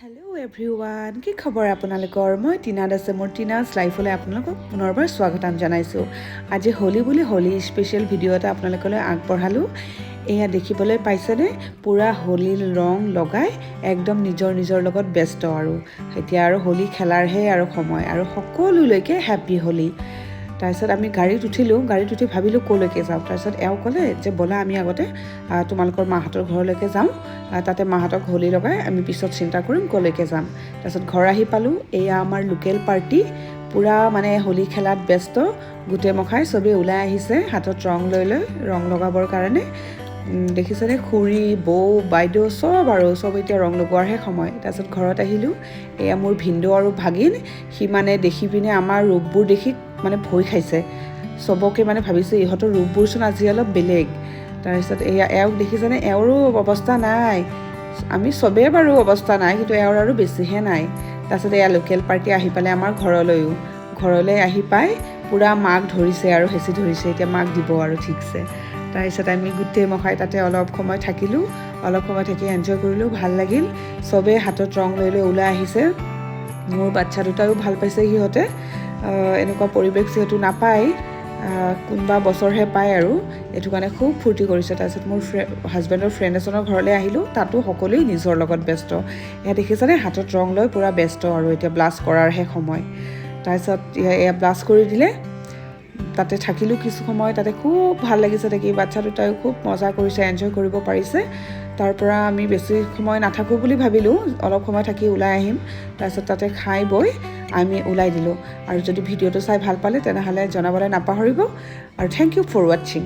Hello' everyone, কি খবৰ আপোনালোকৰ? মই টিনা দাসে মোৰ টিনাছ লাইফলৈ আপোনালোকক পুনৰবাৰ স্বাগতম জনাইছোঁ। আজি হোলী বুলি হোলী স্পেচিয়েল ভিডিঅ' এটা আপোনালোকলৈ আগবঢ়ালোঁ। এয়া দেখিবলৈ পাইছেনে? পূৰা হোলীৰ ৰং লগাই একদম নিজৰ লগত ব্যস্ত আৰু এতিয়া আৰু হোলী খেলাৰহে আৰু সময় আৰু সকলোলৈকে হেপ্পী হোলী। তাৰপিছত আমি গাড়ীত উঠিলোঁ। গাড়ীত উঠি ভাবিলোঁ ক'লৈকে যাওঁ। তাৰপিছত এওঁ ক'লে যে ব'লা আমি আগতে তোমালোকৰ মাহঁতৰ ঘৰলৈকে যাওঁ, তাতে মাহঁতক হোলী লগাই আমি পিছত চিন্তা কৰিম ক'লৈকে যাম। তাৰপিছত ঘৰ আহি পালোঁ। এয়া আমাৰ লোকেল পাৰ্টি, পূৰা মানে হোলী খেলাত ব্যস্ত। গোটেই মখাই চবেই ওলাই আহিছে হাতত ৰং লৈ ৰং লগাবৰ কাৰণে। দেখিছেনে? খুৰী, বৌ, বাইদেউ চব এতিয়া ৰং লগোৱাৰহে সময়। তাৰপিছত ঘৰত আহিলোঁ। এয়া মোৰ ভিনদেউ আৰু ভাগিন। সি মানে দেখি পিনে আমাৰ ৰূপবোৰ দেখি মানে ভয় খাইছে। চবকে মানে ভাবিছে ইহঁতৰ ৰূপবোৰচোন আজি অলপ বেলেগ। তাৰপিছত এওঁক দেখিছেনে? এওঁৰো অৱস্থা নাই। আমি চবেই বাৰু অৱস্থা নাই, কিন্তু এওঁৰ আৰু বেছিহে নাই। তাৰপিছত এয়া লোকেল পাৰ্টি আহি পালে আমাৰ ঘৰলৈ আহি পাই পূৰা মাক ধৰিছে আৰু হেঁচি ধৰিছে। এতিয়া মাক দিব আৰু ঠিকছে। তাৰপিছত আমি গোটেই মখাই তাতে অলপ সময় থাকিলোঁ। অলপ সময় থাকি এনজয় কৰিলোঁ, ভাল লাগিল। চবেই হাতত ৰং লৈ ওলাই আহিছে। মোৰ বাচ্ছা দুটাইও ভাল পাইছে। সিহঁতে এনেকুৱা পৰিৱেশ যিহেতু নাপায়, কোনোবা বছৰহে পায় আৰু এইটো কাৰণে খুব ফূৰ্তি কৰিছে। তাৰপিছত মোৰ হাজবেণ্ডৰ ফ্ৰেণ্ড এজনৰ ঘৰলৈ আহিলোঁ। তাতো সকলোৱেই নিজৰ লগত ব্যস্ত। এয়া দেখিছেনে? হাতত ৰং লৈ পূৰা ব্যস্ত আৰু এতিয়া ব্লাছ কৰাৰহে সময়। তাৰপিছত এয়া ব্লাছ কৰি দিলে। তাতে থাকিলোঁ কিছু সময়। তাতে খুব ভাল লাগিছে দেখি। বাচ্ছা দুটাইও খুব মজা কৰিছে, এনজয় কৰিব পাৰিছে। তাৰপৰা আমি বেছি সময় নাথাকোঁ বুলি ভাবিলোঁ, অলপ সময় থাকি ওলাই আহিম। তাৰপিছত তাতে খাই বৈ আমি ওলাই দিলোঁ। আৰু যদি ভিডিঅ'টো চাই ভাল পালে তেনেহ'লে জনাবলৈ নাপাহৰিব। আৰু থেংক ইউ ফৰ ৱাটছিং।